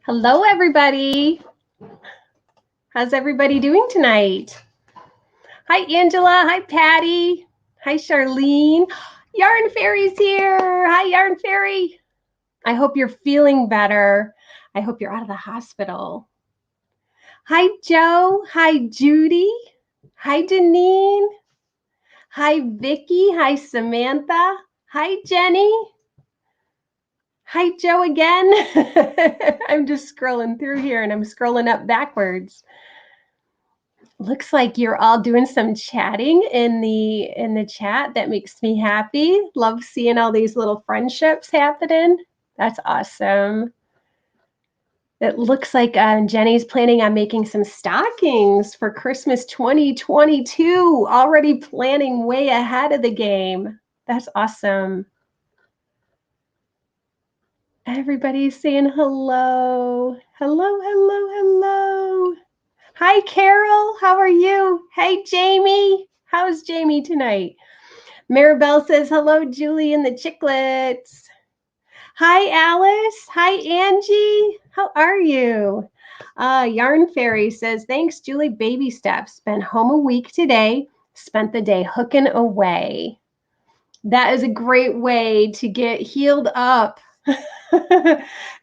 Hello, everybody. How's everybody doing tonight? Hi, Angela. Hi, Patty. Hi, Charlene. Yarn Fairy's here. Hi, Yarn Fairy. I hope you're feeling better. I hope you're out of the hospital. Hi, Joe. Hi, Judy. Hi, Deneen. Hi, Vicky. Hi, Samantha. Hi, Jenny. Hi, Joe again. I'm just scrolling through here and I'm scrolling up backwards. Looks like you're all doing some chatting in the chat. That makes me happy. Love seeing all these little friendships happening. That's awesome. It looks like Jenny's planning on making some stockings for Christmas 2022. Already planning way ahead of the game. That's awesome. Everybody's saying hello. Hello, hello, hello. Hi, Carol. How are you? Hey, Jamie. How's Jamie tonight? Maribel says, hello, Julie and the Chicklettes. Hi, Alice. Hi, Angie. How are you? Yarn Fairy says, thanks, Julie. Baby steps. Been home a week today. Spent the day hooking away. That is a great way to get healed up.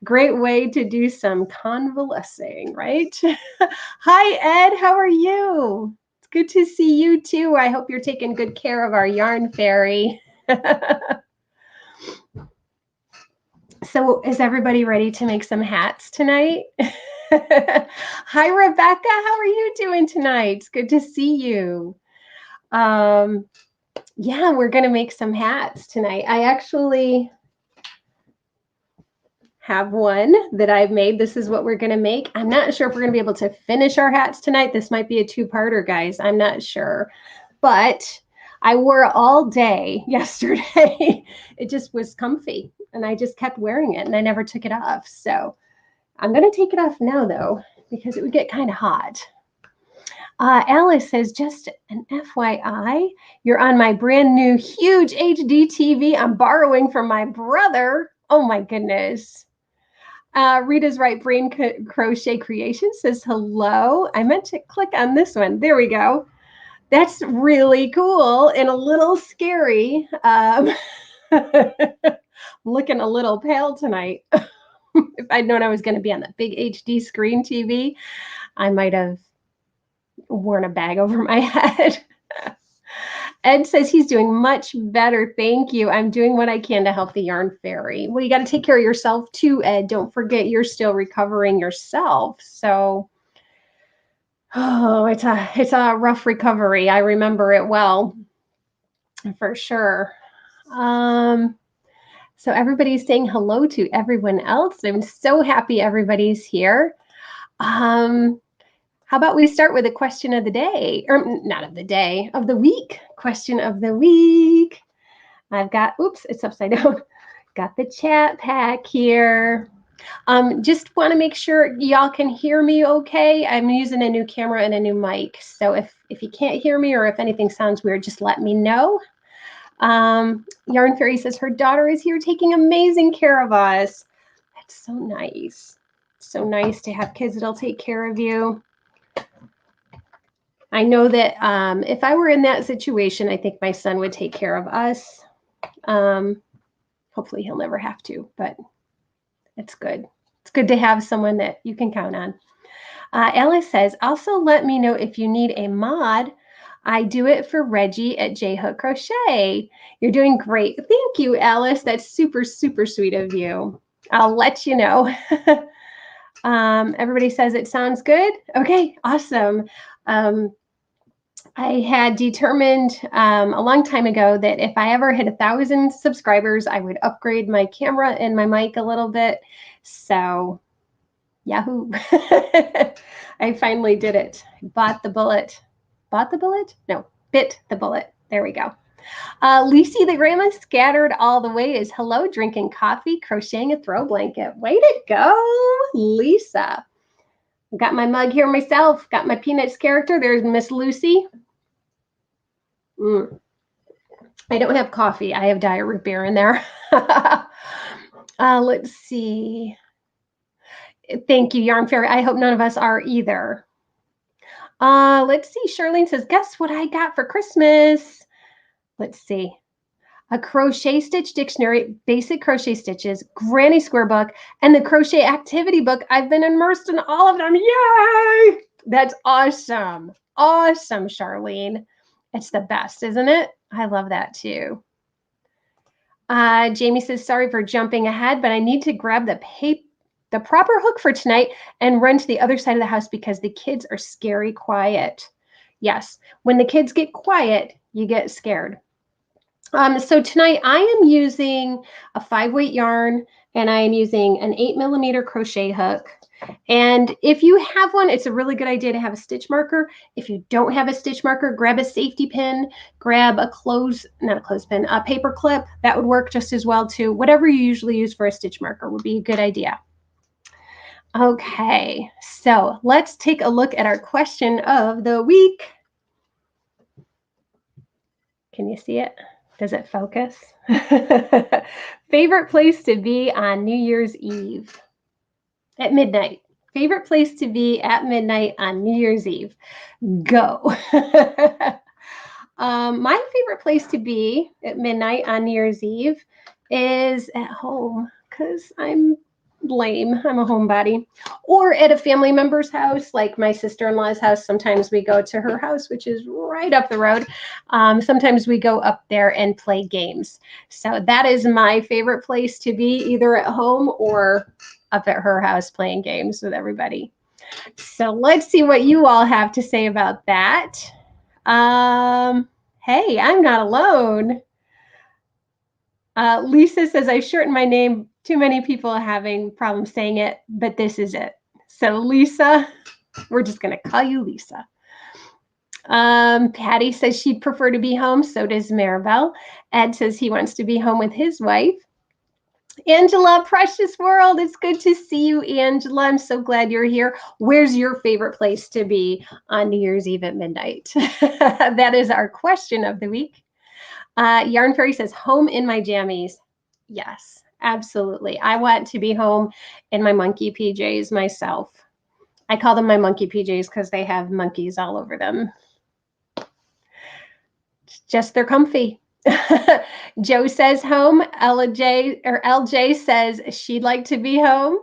Great way to do some convalescing, right? Hi, Ed. How are you? It's good to see you too. I hope you're taking good care of our Yarn Fairy. So is everybody ready to make some hats tonight? Hi, Rebecca. How are you doing tonight? It's good to see you. Yeah, we're going to make some hats tonight. I actually have one that I've made. This is what we're going to make. I'm not sure if we're going to be able to finish our hats tonight. This might be a two-parter, guys. I'm not sure. But I wore it all day yesterday. It just was comfy, and I just kept wearing it, and I never took it off. So I'm going to take it off now, though, because it would get kind of hot. Alice says, just an FYI, you're on my brand new huge HD TV I'm borrowing from my brother. Oh, my goodness. Rita's Right Brain Crochet Creation says, hello. I meant to click on this one. There we go. That's really cool and a little scary. I'm looking a little pale tonight. If I'd known I was going to be on that big HD screen TV, I might have worn a bag over my head. Ed says he's doing much better. Thank you. I'm doing what I can to help the Yarn Fairy. Well, you got to take care of yourself too, Ed. Don't forget you're still recovering yourself. So, it's a rough recovery. I remember it well, for sure. So everybody's saying hello to everyone else. I'm so happy everybody's here. How about we start with a question of the day, or not of the day, of the week. Question of the week. I've got, oops, it's upside down. Got the chat pack here. Just want to make sure y'all can hear me okay. I'm using a new camera and a new mic. So if you can't hear me or if anything sounds weird, just let me know. Yarn Fairy says her daughter is here taking amazing care of us. That's so nice. So nice to have kids that'll take care of you. I know that if I were in that situation, I think my son would take care of us. Hopefully he'll never have to, but it's good. It's good to have someone that you can count on. Alice says, also let me know if you need a mod. I do it for Reggie at J Hook Crochet. You're doing great. Thank you, Alice. That's super, super sweet of you. I'll let you know. Everybody says it sounds good. Okay, awesome. I had determined a long time ago that if I ever hit 1,000 subscribers, I would upgrade my camera and my mic a little bit. So, yahoo. I finally did it. Bought the bullet. Bought the bullet? No, bit the bullet. There we go. Lisi the Grandma Scattered All the Way is hello, drinking coffee, crocheting a throw blanket. Way to go, Lisa. Got my mug here myself. Got my Peanuts character. There's Miss Lucy. I don't have coffee. I have diet root beer in there. Let's see. Thank you, Yarn Fairy. I hope none of us are either. Let's see. Charlene says, guess what I got for Christmas? Let's see. A crochet stitch dictionary, basic crochet stitches, granny square book, and the crochet activity book. I've been immersed in all of them. Yay! That's awesome. Awesome, Charlene. It's the best, isn't it? I love that too. Jamie says, sorry for jumping ahead, but I need to grab the proper hook for tonight and run to the other side of the house because the kids are scary quiet. Yes, when the kids get quiet, you get scared. So tonight I am using a 5-weight yarn and I am using an 8mm crochet hook. And if you have one, it's a really good idea to have a stitch marker. If you don't have a stitch marker, grab a safety pin, grab a paper clip. That would work just as well too. Whatever you usually use for a stitch marker would be a good idea. Okay, so let's take a look at our question of the week. Can you see it? Does it focus? Favorite place to be on New Year's Eve? At midnight. Favorite place to be at midnight on New Year's Eve? Go. My favorite place to be at midnight on New Year's Eve is at home because I'm lame. I'm a homebody. Or at a family member's house, like my sister-in-law's house. Sometimes we go to her house, which is right up the road. Sometimes we go up there and play games. So that is my favorite place to be, either at home or up at her house playing games with everybody. So let's see what you all have to say about that. Hey, I'm not alone. Lisa says, I shortened my name. Too many people are having problems saying it, but this is it. So Lisa, we're just going to call you Lisa. Patty says she'd prefer to be home. So does Maribel. Ed says he wants to be home with his wife. Angela, precious world, it's good to see you, Angela. I'm so glad you're here. Where's your favorite place to be on New Year's Eve at midnight? That is our question of the week. Yarn Fairy says, home in my jammies. Yes, absolutely. I want to be home in my monkey PJs myself. I call them my monkey PJs because they have monkeys all over them. Just they're comfy. Joe says home. LJ says she'd like to be home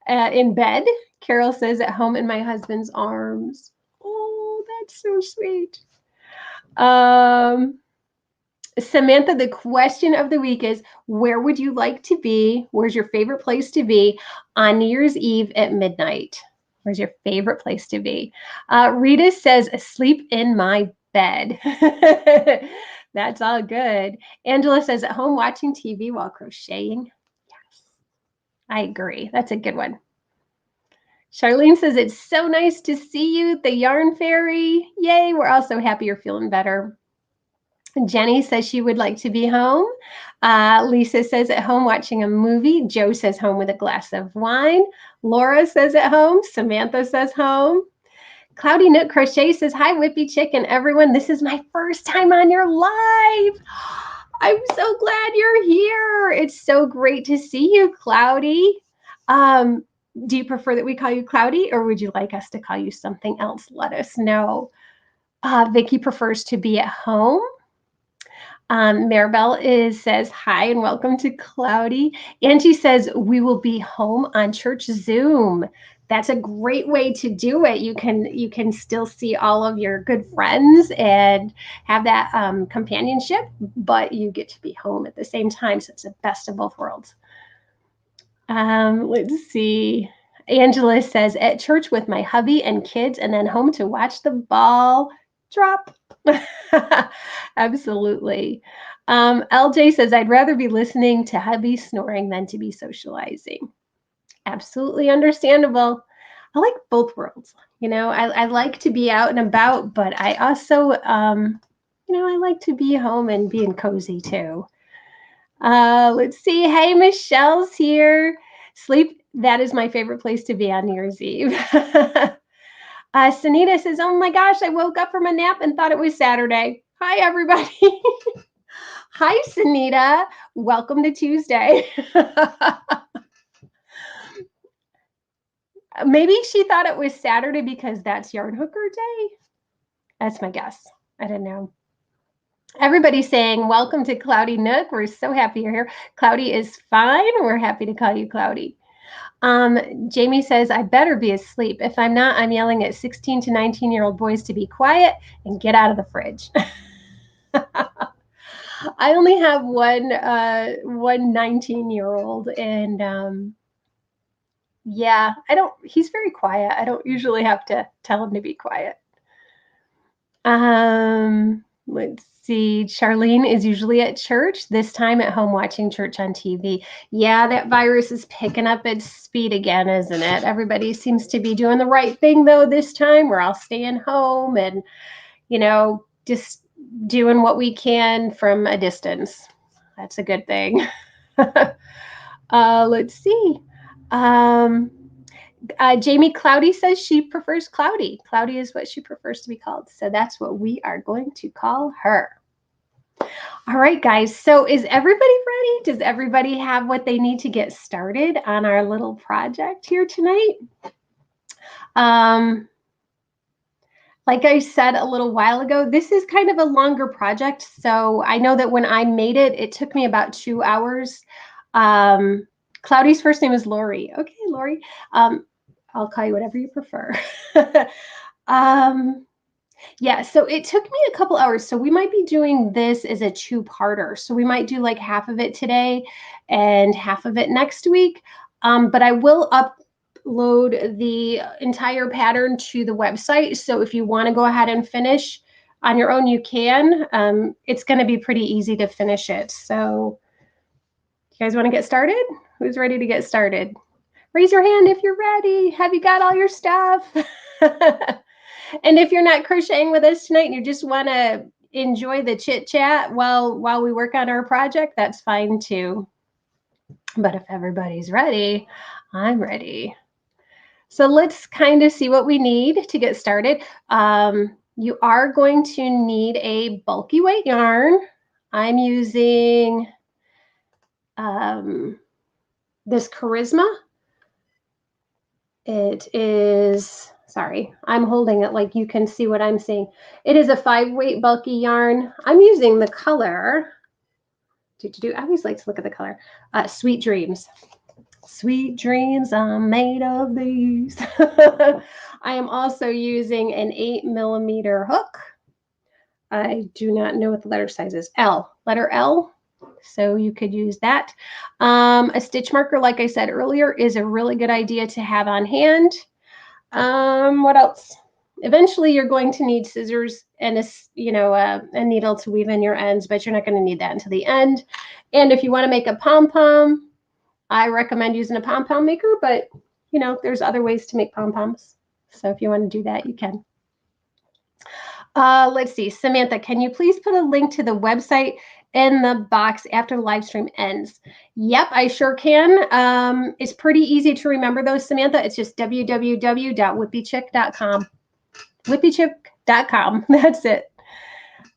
in bed. Carol says at home in my husband's arms. Oh, that's so sweet. Samantha, the question of the week is, where would you like to be? Where's your favorite place to be on New Year's Eve at midnight? Where's your favorite place to be? Rita says, asleep in my bed. That's all good. Angela says, at home watching TV while crocheting. Yes, I agree. That's a good one. Charlene says, it's so nice to see you, the Yarn Fairy. Yay, we're all so happy you're feeling better. Jenny says she would like to be home. Lisa says at home watching a movie. Joe says home with a glass of wine. Laura says at home. Samantha says home. Cloudy Nook Crochet says, hi, Whippy Chicken, everyone. This is my first time on your live. I'm so glad you're here. It's so great to see you, Cloudy. Do you prefer that we call you Cloudy, or would you like us to call you something else? Let us know. Vicki prefers to be at home. Maribel says, hi and welcome to Cloudy. Angie says, we will be home on church Zoom. That's a great way to do it. You can still see all of your good friends and have that companionship, but you get to be home at the same time. So it's the best of both worlds. Let's see. Angela says, at church with my hubby and kids, and then home to watch the ball drop. Absolutely. LJ says, I'd rather be listening to hubby snoring than to be socializing. Absolutely understandable. I like both worlds. You know, I like to be out and about, but I also, I like to be home and being cozy too. Let's see. Hey, Michelle's here. Sleep. That is my favorite place to be on New Year's Eve. Sunita says, oh my gosh, I woke up from a nap and thought it was Saturday. Hi, everybody. Hi, Sunita. Welcome to Tuesday. Maybe she thought it was Saturday because that's Yarn Hooker Day. That's my guess. I don't know. Everybody's saying, welcome to Cloudy Nook. We're so happy you're here. Cloudy is fine. We're happy to call you Cloudy. Jamie says, I better be asleep. If I'm not, I'm yelling at 16 to 19-year-old boys to be quiet and get out of the fridge. I only have one 19-year-old, and yeah, he's very quiet. I don't usually have to tell him to be quiet. Let's see. Charlene is usually at church, this time at home watching church on TV. Yeah, that virus is picking up its speed again, isn't it? Everybody seems to be doing the right thing, though, this time. We're all staying home and, just doing what we can from a distance. That's a good thing. Let's see. Jamie, Cloudy says she prefers Cloudy. Cloudy is what she prefers to be called. So that's what we are going to call her. All right, guys. So is everybody ready? Does everybody have what they need to get started on our little project here tonight? Like I said a little while ago, this is kind of a longer project. So I know that when I made it, it took me about 2 hours. Cloudy's first name is Lori. Okay, Lori. I'll call you whatever you prefer. Yeah, so it took me a couple hours. So we might be doing this as a two-parter. So we might do like half of it today and half of it next week. But I will upload the entire pattern to the website. So if you want to go ahead and finish on your own, you can. It's going to be pretty easy to finish it. So you guys want to get started? Who's ready to get started? Raise your hand if you're ready. Have you got all your stuff? And if you're not crocheting with us tonight and you just want to enjoy the chit chat while we work on our project, that's fine too. But if everybody's ready, I'm ready. So let's kind of see what we need to get started. You are going to need a bulky weight yarn. I'm using this Charisma. It is, sorry, I'm holding it like you can see what I'm seeing. It is a 5-weight bulky yarn. I'm using the color, I always like to look at the color, Sweet Dreams. Sweet dreams, I'm made of these. I am also using an 8mm hook. I do not know what the letter size is. L, letter L. So you could use that. A stitch marker, like I said earlier, is a really good idea to have on hand. What else? Eventually, you're going to need scissors and a needle to weave in your ends, but you're not going to need that until the end. And if you want to make a pom-pom, I recommend using a pom-pom maker, but there's other ways to make pom-poms. So if you want to do that, you can. Let's see, Samantha, can you please put a link to the website in the box after the live stream ends? Yep, I sure can. It's pretty easy to remember those, Samantha. It's just www.whippychick.com. Whippychick.com. That's it.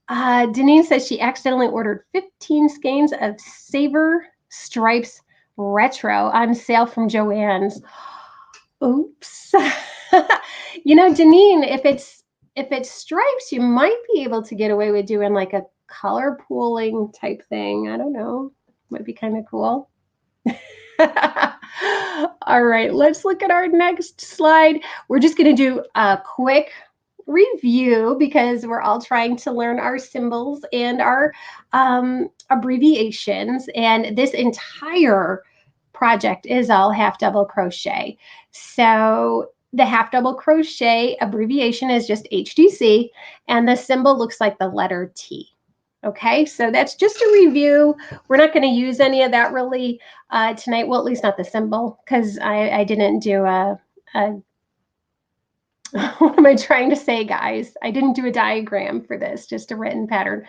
Denise says she accidentally ordered 15 skeins of Saver Stripes Retro on sale from Joann's. Oops. Denise, if it's stripes, you might be able to get away with doing like a color pooling type thing. I don't know. Might be kind of cool. All right, let's look at our next slide. We're just going to do a quick review because we're all trying to learn our symbols and our abbreviations. And this entire project is all half double crochet. So the half double crochet abbreviation is just HDC, and the symbol looks like the letter T. Okay, so that's just a review. We're not going to use any of that really tonight. Well, at least not the symbol, because I didn't do a what am I trying to say, guys? I didn't do a diagram for this, just a written pattern.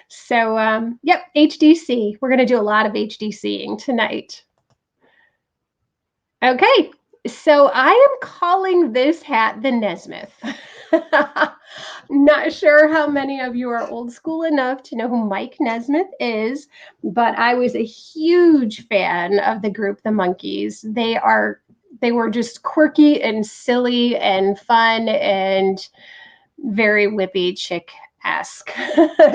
So, yep, HDC. We're going to do a lot of HDCing tonight. Okay. So I am calling this hat the Nesmith. Not sure how many of you are old school enough to know who Mike Nesmith is, but I was a huge fan of the group The Monkees. They're They were just quirky and silly and fun and very Whippy Chick-esque.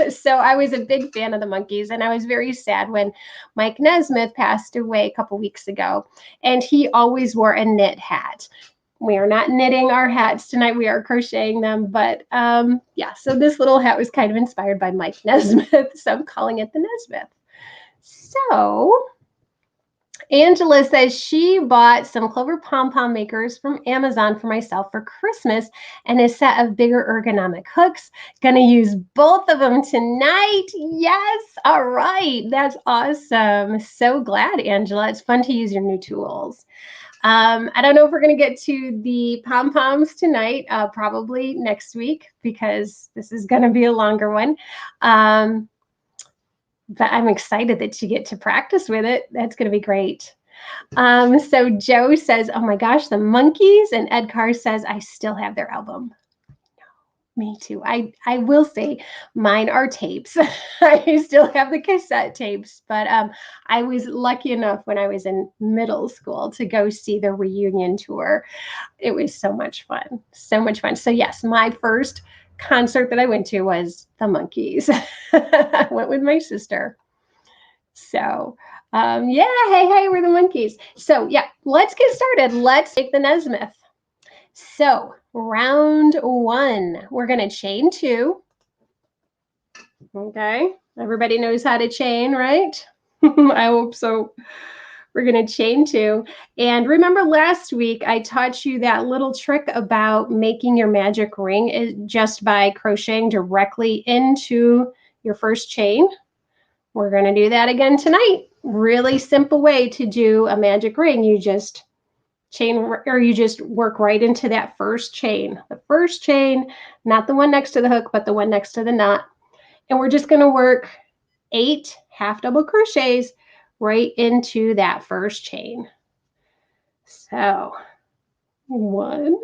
So I was a big fan of the monkeys, and I was very sad when Mike Nesmith passed away a couple weeks ago, and he always wore a knit hat. We are not knitting our hats tonight. We are crocheting them. But yeah, so this little hat was kind of inspired by Mike Nesmith. So I'm calling it the Nesmith. So Angela says she bought some clover pom-pom makers from Amazon for myself for Christmas and a set of bigger ergonomic hooks. Gonna use both of them tonight. Yes. All right. That's awesome. So glad, Angela. It's fun to use your new tools. I don't know if we're going to get to the pom-poms tonight, probably next week, because this is going to be a longer one. But I'm excited that you get to practice with it. That's going to be great. So Joe says, oh my gosh, the monkeys. And Ed Carr says, I still have their album. Me too. I will say mine are tapes. I still have the cassette tapes, but I was lucky enough when I was in middle school to go see the reunion tour. It was so much fun. So much fun. So yes, my first concert that I went to was the Monkees. I went with my sister. So yeah, hey, we're the Monkees. So yeah, let's get started. Let's take the Nesmith. So round one, we're going to chain 2. Okay, everybody knows how to chain, right? I hope so. We're going to chain 2. And remember last week, I taught you that little trick about making your magic ring is just by crocheting directly into your first chain. We're going to do that again tonight. Really simple way to do a magic ring. You just chain, or you just work right into that first chain. The first chain, not the one next to the hook, but the one next to the knot. And we're just going to work 8 half double crochets right into that first chain. So 1,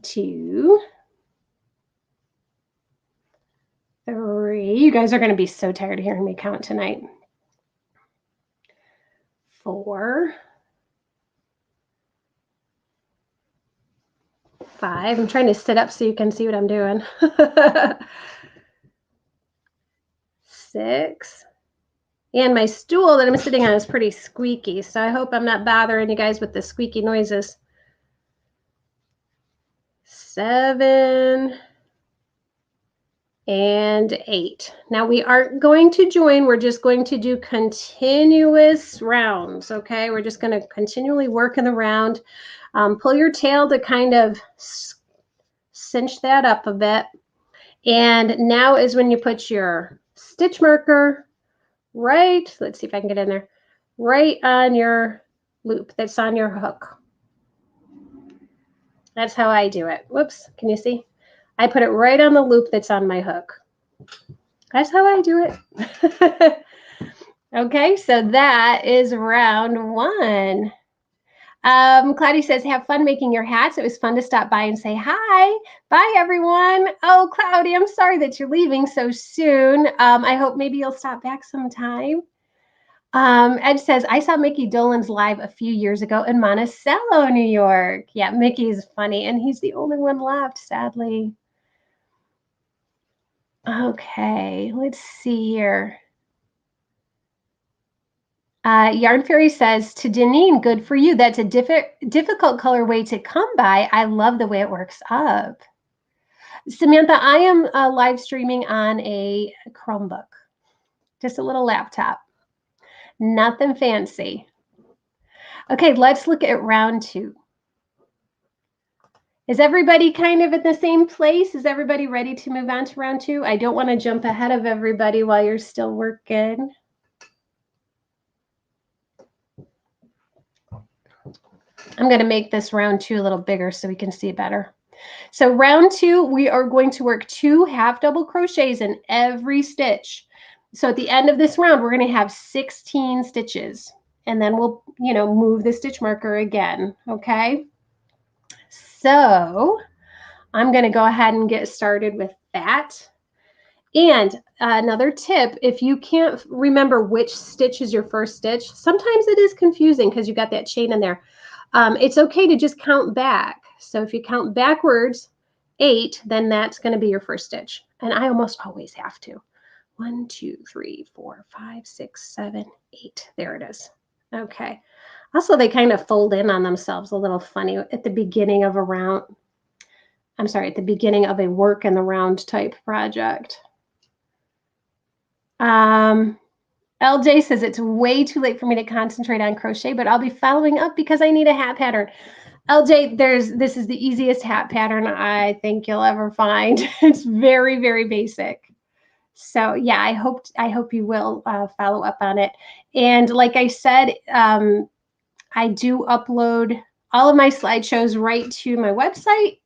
2, 3. You guys are going to be so tired of hearing me count tonight. 4, 5. I'm trying to sit up so you can see what I'm doing. 6. And my stool that I'm sitting on is pretty squeaky, so I hope I'm not bothering you guys with the squeaky noises. 7 and 8. Now we aren't going to join. We're just going to do continuous rounds, okay? We're just going to continually work in the round. Pull your tail to kind of cinch that up a bit. And now is when you put your stitch marker right, let's see if I can get in there, right on your loop that's on your hook. That's how I do it. Whoops, can you see? I put it right on the loop that's on my hook. That's how I do it. Okay, so that is round 1. Cloudy says, have fun making your hats. It was fun to stop by and say hi. Bye, everyone. Oh, Cloudy, I'm sorry that you're leaving so soon. I hope maybe you'll stop back sometime. Ed says, I saw Mickey Dolenz live a few years ago in Monticello, New York. Yeah, Mickey's funny, and he's the only one left, sadly. Okay, let's see here. Yarn Fairy says, to Deneen, good for you. That's a difficult colorway to come by. I love the way it works up. Samantha, I am live streaming on a Chromebook, just a little laptop. Nothing fancy. Okay, let's look at round 2. Is everybody kind of at the same place? Is everybody ready to move on to round 2? I don't want to jump ahead of everybody while you're still working. I'm going to make this round 2 a little bigger so we can see better. So round 2, we are going to work 2 half double crochets in every stitch. So at the end of this round, we're going to have 16 stitches, and then we'll, move the stitch marker again. Okay. So I'm going to go ahead and get started with that. And another tip, if you can't remember which stitch is your first stitch, sometimes it is confusing because you got that chain in there. It's okay to just count back. So if you count backwards 8, then that's going to be your first stitch. And I almost always have to. 1, 2, 3, 4, 5, 6, 7, 8. There it is. Okay. Also, they kind of fold in on themselves a little funny at the beginning of a round. I'm sorry, at the beginning of a work in the round type project. LJ says it's way too late for me to concentrate on crochet, but I'll be following up because I need a hat pattern. LJ, this is the easiest hat pattern I think you'll ever find. It's very, very basic. So yeah, I hope you will follow up on it. And like I said, I do upload all of my slideshows right to my website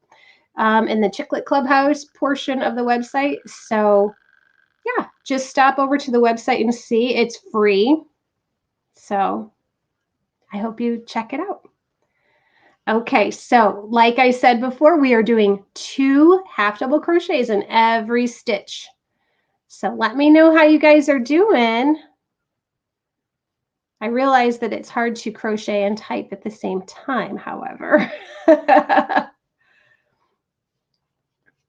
in the Chicklet Clubhouse portion of the website. So yeah, just stop over to the website and see. It's free. So I hope you check it out. Okay, so like I said before, we are doing 2 half double crochets in every stitch. So let me know how you guys are doing. I realize that it's hard to crochet and type at the same time, however.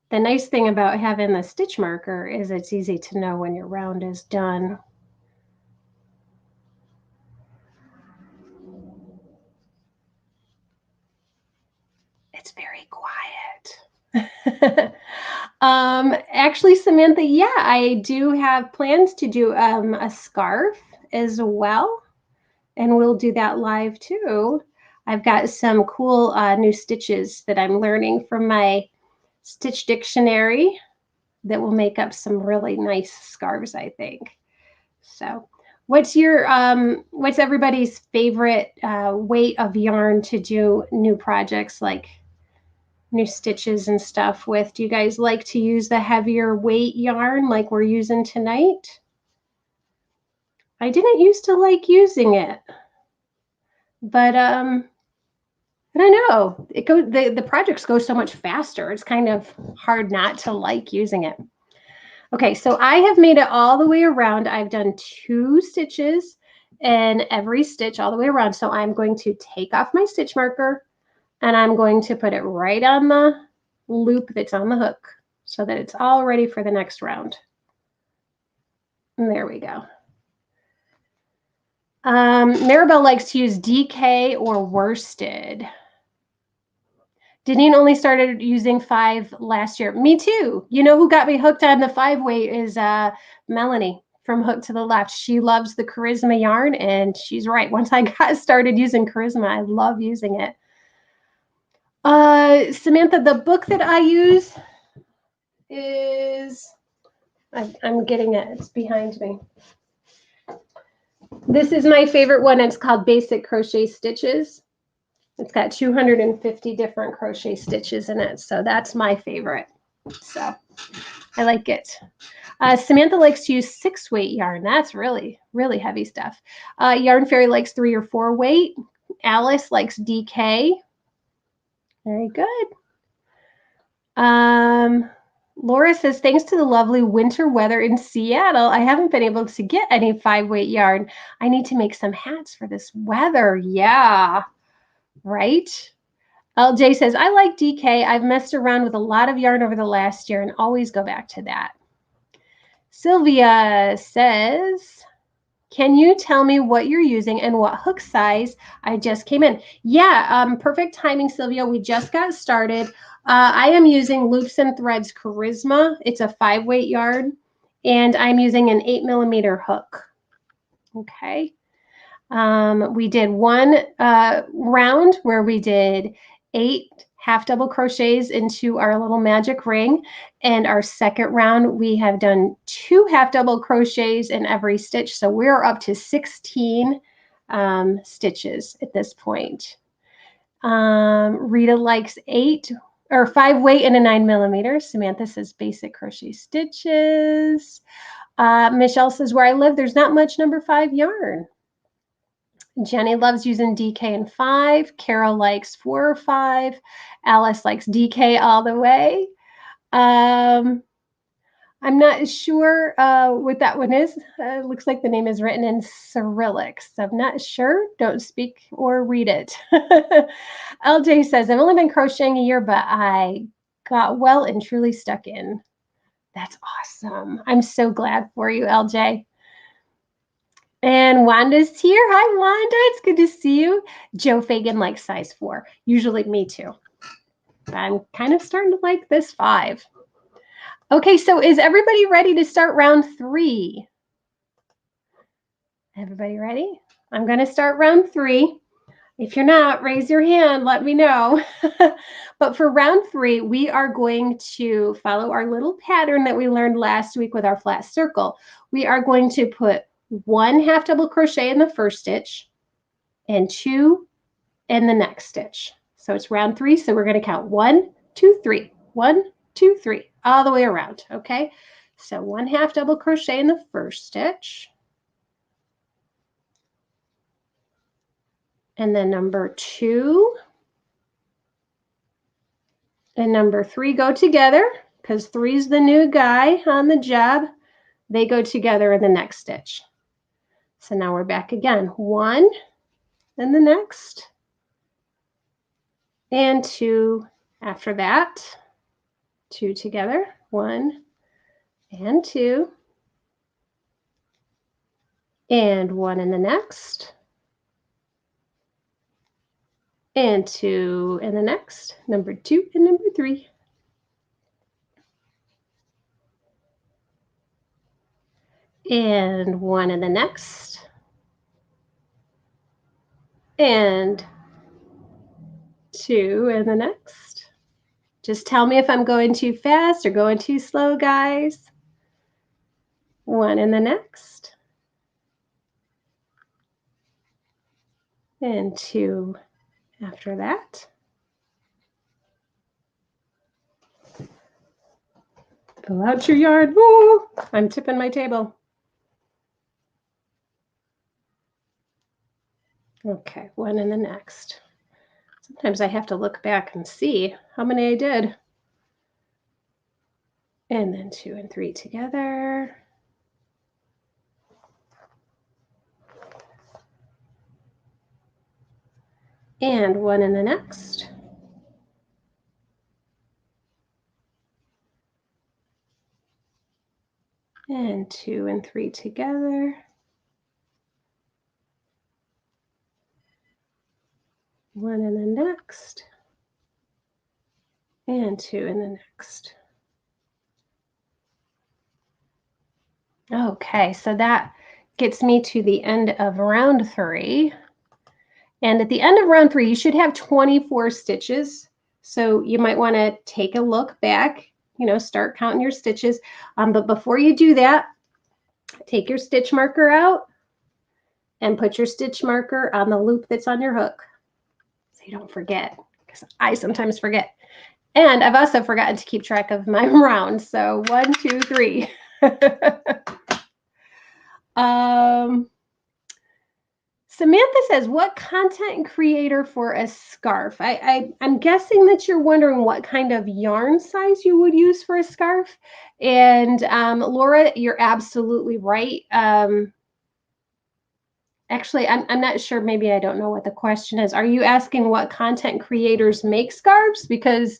The nice thing about having the stitch marker is it's easy to know when your round is done. It's very quiet. Actually, Samantha, yeah, I do have plans to do a scarf as well, and we'll do that live too. I've got some cool new stitches that I'm learning from my stitch dictionary that will make up some really nice scarves, I think. So what's everybody's favorite weight of yarn to do new projects like new stitches and stuff with? Do you guys like to use the heavier weight yarn like we're using tonight? I didn't used to like using it, but I don't know. The projects go so much faster. It's kind of hard not to like using it. Okay, so I have made it all the way around. I've done 2 stitches in every stitch all the way around. So I'm going to take off my stitch marker and I'm going to put it right on the loop that's on the hook so that it's all ready for the next round. And there we go. Maribel likes to use DK or worsted. Deneen only started using 5 last year. Me too. You know who got me hooked on the 5 weight is Melanie from Hook to the Left. She loves the Charisma yarn, and she's right. Once I got started using Charisma, I love using it. Samantha, the book that I use is, I'm getting it. It's behind me. This is my favorite one. It's called Basic Crochet Stitches. It's got 250 different crochet stitches in it. So that's my favorite. So I like it. Samantha likes to use 6 weight yarn. That's really, really heavy stuff. Yarn Fairy likes 3 or 4 weight. Alice likes DK. Very good. Laura says, thanks to the lovely winter weather in Seattle, I haven't been able to get any 5 weight yarn. I need to make some hats for this weather. Yeah, right? LJ says, I like DK. I've messed around with a lot of yarn over the last year and always go back to that. Sylvia says, can you tell me what you're using and what hook size? I just came in. Yeah, perfect timing, Sylvia. We just got started. I am using Loops and Threads Charisma. It's a 5 weight yarn, and I'm using an 8mm hook. Okay. We did one round where we did 8 half double crochets into our little magic ring, and our second round we have done 2 half double crochets in every stitch, so we're up to 16 stitches at this point. Rita likes 5 weight and a 9mm. Samantha says basic crochet stitches. Michelle says, where I live there's not much number 5 yarn. Jenny loves using DK and 5. Carol likes 4 or 5. Alice likes DK all the way. I'm not sure what that one is. Looks like the name is written in Cyrillic. So I'm not sure. Don't speak or read it. LJ says, I've only been crocheting a year, but I got well and truly stuck in. That's awesome. I'm so glad for you, LJ. And Wanda's here. Hi, Wanda. It's good to see you. Joe Fagan likes size 4. Usually me too. But I'm kind of starting to like this 5. Okay, so is everybody ready to start round 3? Everybody ready? I'm going to start round 3. If you're not, raise your hand. Let me know. But for round 3, we are going to follow our little pattern that we learned last week with our flat circle. We are going to put 1 half double crochet in the first stitch and 2 in the next stitch. So it's round 3. So we're going to count 1, 2, 3, 1, 2, 3, all the way around. Okay. So 1 half double crochet in the first stitch. And then number 2 and number 3 go together because 3 is the new guy on the job. They go together in the next stitch. So now we're back again. 1 in the next and 2 after that. 2 together. 1 and 2 and 1 in the next and 2 in the next. Number 2 and number 3. And 1 in the next and 2 in the next. Just tell me if I'm going too fast or going too slow, guys. 1 in the next and 2 after that. Pull out your yarn. Woo! I'm tipping my table. Okay, 1 in the next. Sometimes I have to look back and see how many I did. And then 2 and 3 together. And 1 in the next. And 2 and 3 together. One in the next. And 2 in the next. Okay, so that gets me to the end of round 3. And at the end of round 3, you should have 24 stitches. So you might want to take a look back, start counting your stitches. But before you do that, take your stitch marker out and put your stitch marker on the loop that's on your hook so you don't forget, because I sometimes forget. And I've also forgotten to keep track of my rounds. So 1, 2, 3. Samantha says, what content creator for a scarf? I'm guessing that you're wondering what kind of yarn size you would use for a scarf. And Laura, you're absolutely right. Actually, I'm not sure. Maybe I don't know what the question is. Are you asking what content creators make scarves? Because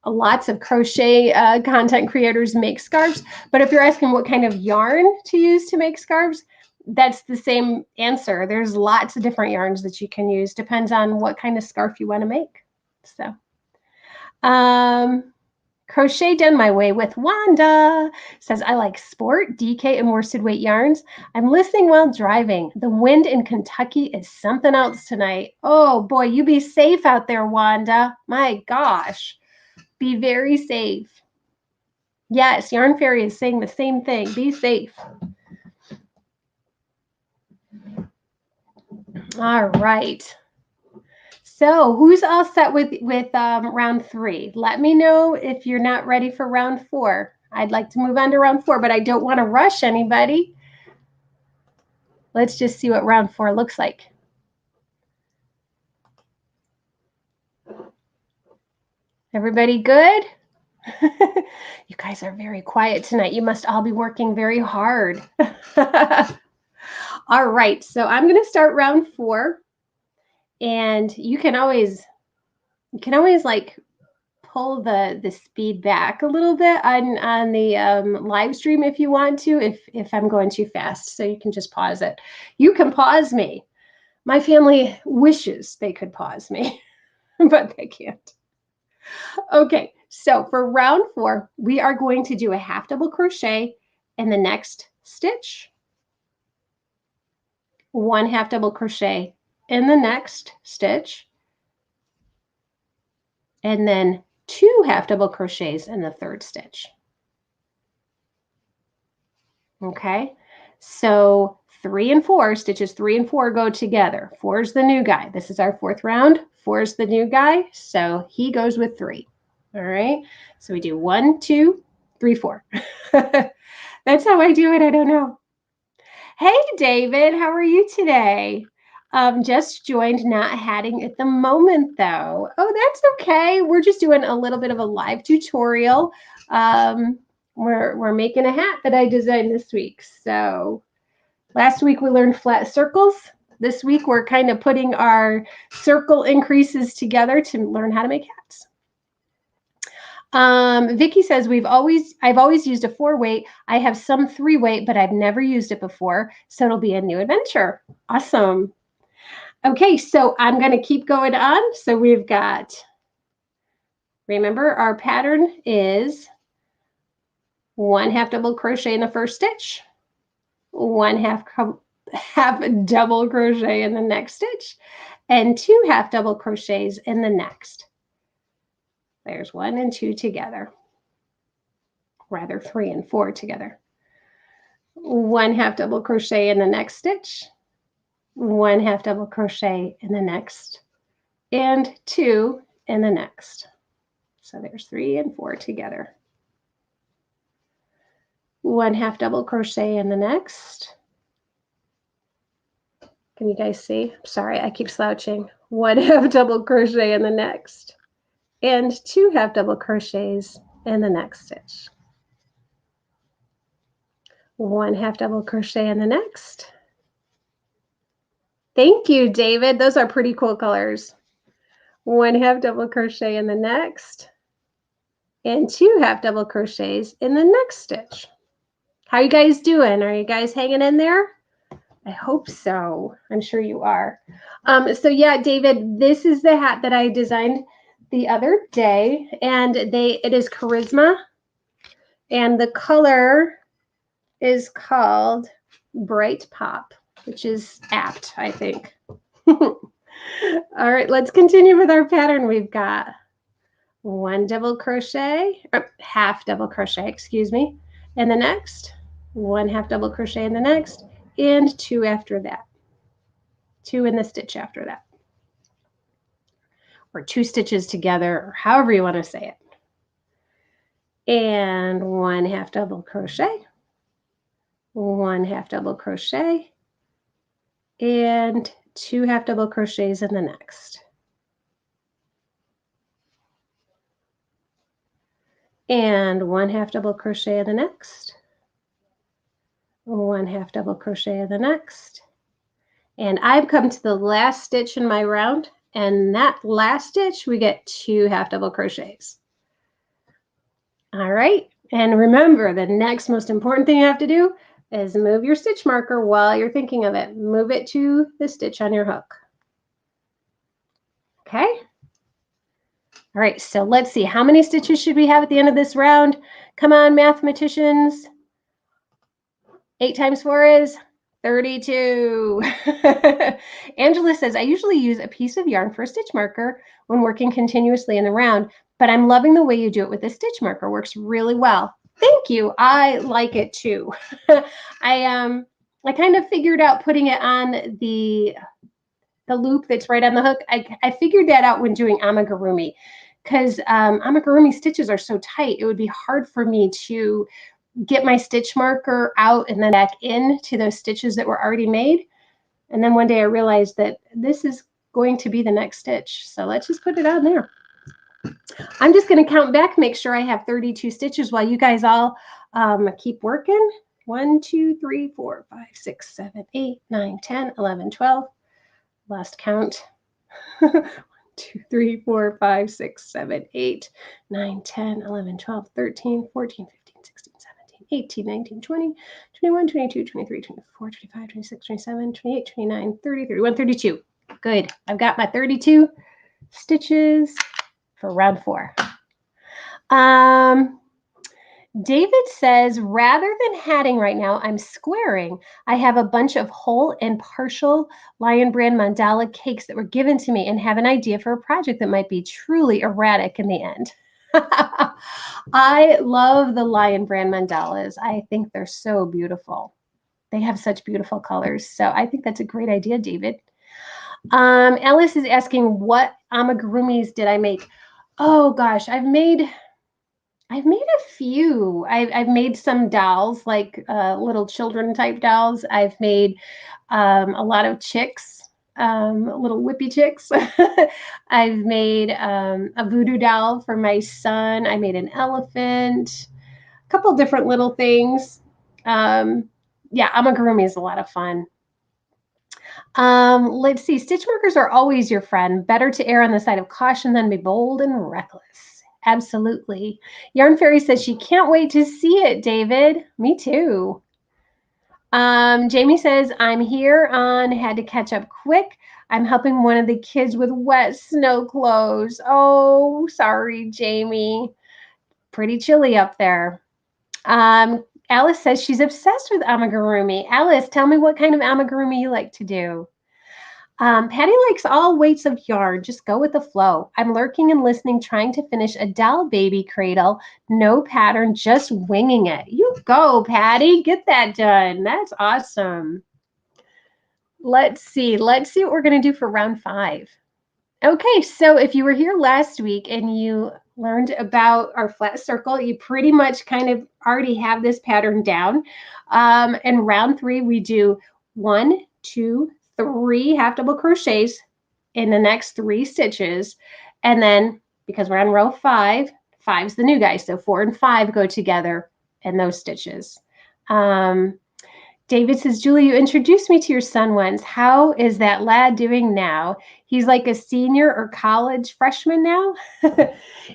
lots of crochet content creators make scarves. But if you're asking what kind of yarn to use to make scarves, that's the same answer. There's lots of different yarns that you can use. Depends on what kind of scarf you want to make. So, Crochet Done My Way with Wanda says, I like sport, DK, and worsted weight yarns. I'm listening while driving. The wind in Kentucky is something else tonight. Oh boy, you be safe out there, Wanda. My gosh. Be very safe. Yes, Yarn Fairy is saying the same thing. Be safe. All right. So who's all set with round 3? Let me know if you're not ready for round 4. I'd like to move on to round 4, but I don't want to rush anybody. Let's just see what round 4 looks like. Everybody good? You guys are very quiet tonight. You must all be working very hard. All right, so I'm going to start round 4, and you can always like pull the speed back a little bit on the live stream if you want to, if I'm going too fast. So you can just pause it. You can pause me. My family wishes they could pause me, but they can't. Okay, so for round 4, we are going to do a half double crochet in the next stitch, 1 half double crochet in the next stitch, and then 2 half double crochets in the third stitch. Okay, so 3 and 4, stitches 3 and 4 go together. 4 is the new guy. This is our 4th round. 4 is the new guy, so he goes with 3. All right, so we do 1, 2, 3, 4. That's how I do it. I don't know. Hey, David, how are you today? Just joined, not hatting at the moment, though. Oh, that's okay. We're just doing a little bit of a live tutorial. We're making a hat that I designed this week. So last week we learned flat circles. This week we're kind of putting our circle increases together to learn how to make hats. Vicky says I've always used a 4-weight. I have some 3-weight, but I've never used it before, so it'll be a new adventure. Awesome. Okay, so I'm going to keep going on. So we've got, remember our pattern is 1 half double crochet in the first stitch, 1 half double crochet in the next stitch, and 2 half double crochets in the next. There's 1 and 2 together. Rather 3 and 4 together. 1 half double crochet in the next stitch, 1 half double crochet in the next, and 2 in the next. So there's 3 and 4 together. 1 half double crochet in the next. Can you guys see? Sorry, I keep slouching. 1 half double crochet in the next, and 2 half double crochets in the next stitch. 1 half double crochet in the next. Thank you, David. Those are pretty cool colors. 1 half double crochet in the next, and 2 half double crochets in the next stitch. How are you guys doing? Are you guys hanging in there? I hope so. I'm sure you are. So yeah, David, this is the hat that I designed the other day, and it is Charisma, and the color is called Bright Pop, which is apt, I think. All right, let's continue with our pattern. We've got 1 double crochet, or half double crochet, excuse me, in the next, 1 half double crochet in the next, and 2 after that. 2 in the stitch after that. Or 2 stitches together, or however you want to say it. And 1 half double crochet, 1 half double crochet, and 2 half double crochets in the next. And 1 half double crochet in the next, 1 half double crochet in the next. And I've come to the last stitch in my round, and that last stitch we get 2 half double crochets. All right, and remember, the next most important thing you have to do is move your stitch marker while you're thinking of it. Move it to the stitch on your hook. Okay? All right, so let's see. How many stitches should we have at the end of this round? Come on, mathematicians. 8 times 4 is 32. Angela says, I usually use a piece of yarn for a stitch marker when working continuously in the round, but I'm loving the way you do it with the stitch marker. Works really well. Thank you. I like it too. I kind of figured out putting it on the loop that's right on the hook. I figured that out when doing amigurumi, because amigurumi stitches are so tight. It would be hard for me to get my stitch marker out and then back into those stitches that were already made. And then one day I realized that this is going to be the next stitch. So let's just put it on there. I'm just going to count back, make sure I have 32 stitches while you guys all keep working. 1, 2, 3, 4, 5, 6, 7, 8, 9, 10, 11, 12. Last count. 1, 2, 3, 4, 5, 6, 7, 8, 9, 10, 11, 12, 13, 14, 15, 16, 17, 18, 19, 20, 21, 22, 23, 24, 25, 26, 27, 28, 29, 30, 31, 32. Good. I've got my 32 stitches for round 4. David says, rather than hatting right now, I'm squaring. I have a bunch of whole and partial Lion Brand mandala cakes that were given to me and have an idea for a project that might be truly erratic in the end. I love the Lion Brand mandalas. I think they're so beautiful. They have such beautiful colors. So I think that's a great idea, David. Alice is asking, what amigurumis did I make? Oh gosh, I've made a few. I've made some dolls, like little children type dolls. I've made a lot of chicks, little whippy chicks. I've made a voodoo doll for my son. I made an elephant, a couple different little things. Yeah, amigurumi is a lot of fun. Let's see. Stitch markers are always your friend. Better to err on the side of caution than be bold and reckless. Absolutely. Yarn Fairy says she can't wait to see it, David. Me too. Jamie says, I'm here on, had to catch up quick. I'm helping one of the kids with wet snow clothes. Oh, sorry, Jamie. Pretty chilly up there. Alice says she's obsessed with amigurumi. Alice, tell me what kind of amigurumi you like to do. Patty likes all weights of yarn. Just go with the flow. I'm lurking and listening, trying to finish a doll baby cradle. No pattern, just winging it. You go, Patty. Get that done. That's awesome. Let's see. Let's see what we're going to do for round 5. Okay, so if you were here last week and you learned about our flat circle, you pretty much kind of already have this pattern down. In round 3, we do 1, 2, 3 half double crochets in the next 3 stitches. And then because we're on row 5, 5's the new guy. So 4 and 5 go together in those stitches. David says, Julie, you introduced me to your son once. How is that lad doing now? He's like a senior or college freshman now.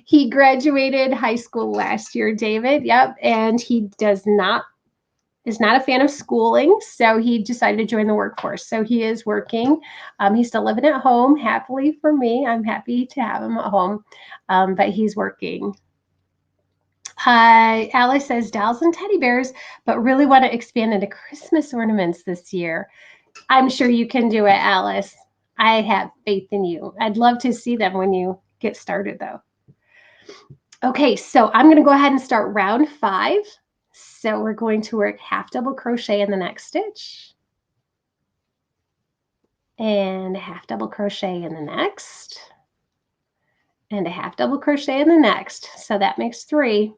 He graduated high school last year, David. Yep. And he is not a fan of schooling. So he decided to join the workforce. So he is working. He's still living at home, happily for me. I'm happy to have him at home, but he's working. Alice says dolls and teddy bears, but really want to expand into Christmas ornaments this year. I'm sure you can do it, Alice. I have faith in you. I'd love to see them when you get started, though. Okay, so I'm going to go ahead and start round 5. So we're going to work half double crochet in the next stitch. And a half double crochet in the next. And a half double crochet in the next. So that makes 3.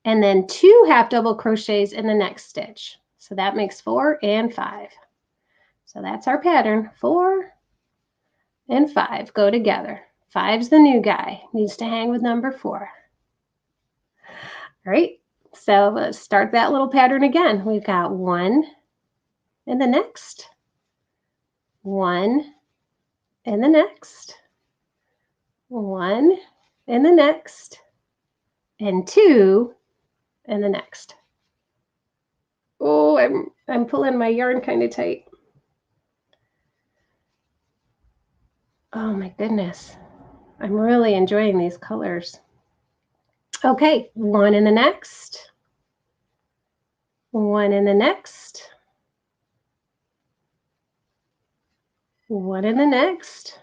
And then 2 half double crochets in the next stitch. So that makes 4 and 5. So that's our pattern. 4 and 5 go together. 5's the new guy. Needs to hang with number 4. All right. So let's start that little pattern again. We've got 1 in the next. 1 in the next. 1 in the next. And 2 in the next. Oh, I'm pulling my yarn kind of tight. Oh my goodness. I'm really enjoying these colors. Okay, 1 in the next. 1 in the next. 1 in the next.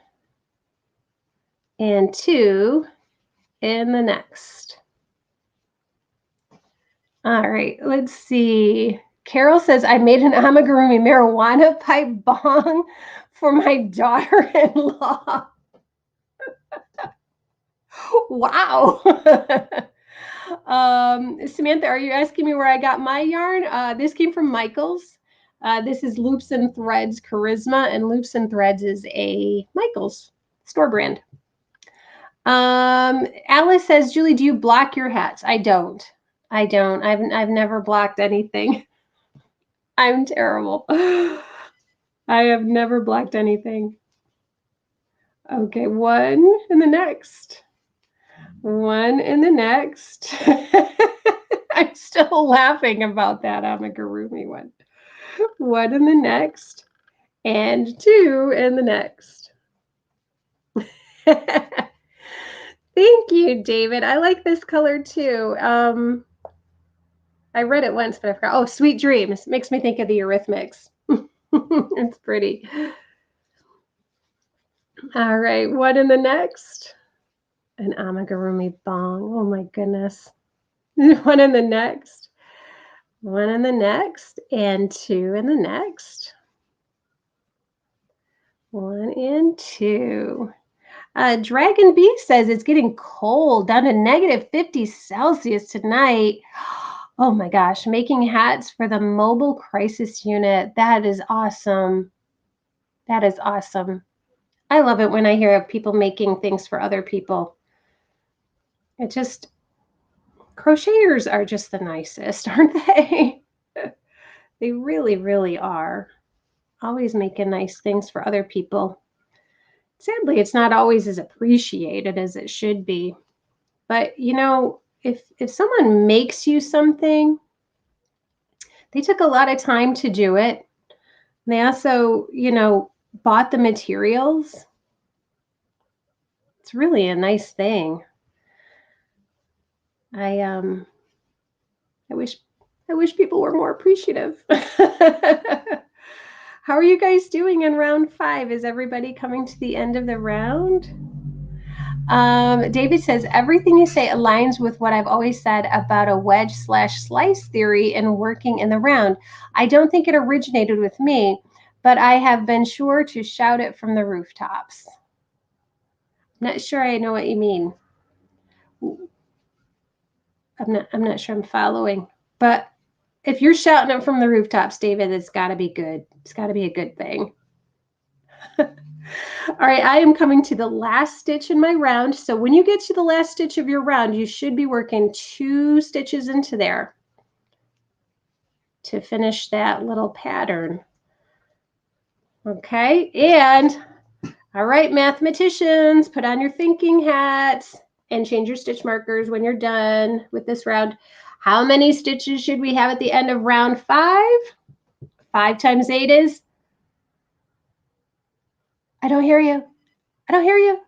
And 2 in the next. All right, let's see. Carol says, I made an amigurumi marijuana pipe bong for my daughter-in-law. Wow. Samantha, are you asking me where I got my yarn? This came from Michael's. This is Loops and Threads Charisma, and Loops and Threads is a Michael's store brand. Alice says, Julie, do you block your hats? I don't. I've never blocked anything. I'm terrible. I have never blocked anything. Okay, one in the next. One in the next. I'm still laughing about that amigurumi one. One in the next. And two in the next. Thank you, David. I like this color too. I read it once, but I forgot. Oh, Sweet Dreams. Makes me think of the Eurythmics. It's pretty. All right, one in the next. An amigurumi bong. Oh my goodness. One in the next. One in the next. And two in the next. One and two. Dragon Bee says it's getting cold, down to -50 Celsius tonight. Oh my gosh, making hats for the mobile crisis unit. That is awesome. That is awesome. I love it when I hear of people making things for other people. It just, crocheters are just the nicest, aren't they? They really, really are. Always making nice things for other people. Sadly, it's not always as appreciated as it should be. But, you know, if someone makes you something, they took a lot of time to do it. They also, you know, bought the materials. It's really a nice thing. I wish people were more appreciative. How are you guys doing in round 5? Is everybody coming to the end of the round? David says, everything you say aligns with what I've always said about a wedge/slice theory and working in the round. I don't think it originated with me, but I have been sure to shout it from the rooftops. Not sure I know what you mean. I'm not sure I'm following, but if you're shouting it from the rooftops, David, it's got to be good. It's got to be a good thing. All right, I am coming to the last stitch in my round. So when you get to the last stitch of your round, you should be working 2 stitches into there to finish that little pattern. Okay, and all right, mathematicians, put on your thinking hats and change your stitch markers when you're done with this round. How many stitches should we have at the end of round 5? 5 times 8 is? I don't hear you. I don't hear you.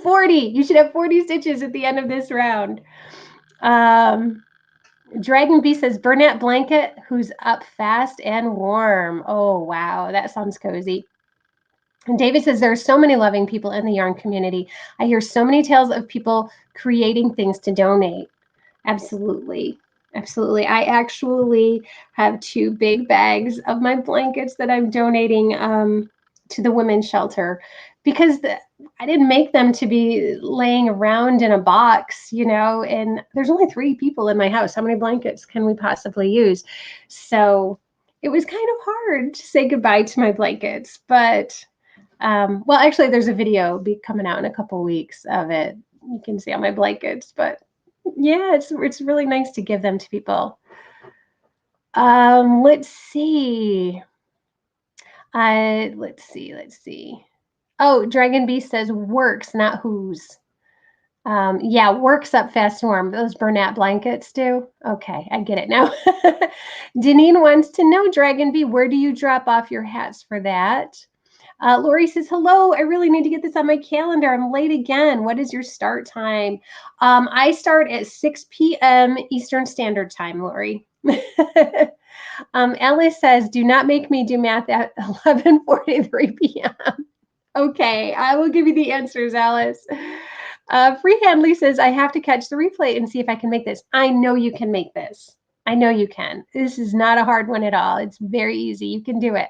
40. You should have 40 stitches at the end of this round. Dragon Bee says, Burnett blanket who's up fast and warm. Oh, wow. That sounds cozy. And David says, there are so many loving people in the yarn community. I hear so many tales of people creating things to donate. Absolutely. Absolutely. I actually have 2 big bags of my blankets that I'm donating to the women's shelter because I didn't make them to be laying around in a box, you know, and there's only 3 people in my house. How many blankets can we possibly use? So it was kind of hard to say goodbye to my blankets, but well, actually there's a video coming out in a couple weeks of it. You can see all my blankets, but yeah, it's really nice to give them to people. Let's see. Let's see. Oh, Dragon Bee says works, not who's. Yeah, works up fast and warm. Those Burnett blankets do. Okay, I get it now. Deneen wants to know, Dragon Bee, where do you drop off your hats for that? Lori says, hello, I really need to get this on my calendar. I'm late again. What is your start time? I start at 6 p.m. Eastern Standard Time, Lori. Alice says, do not make me do math at 11:43 p.m. Okay, I will give you the answers, Alice. Freehandly says, I have to catch the replay and see if I can make this. I know you can make this. I know you can. This is not a hard one at all. It's very easy. You can do it.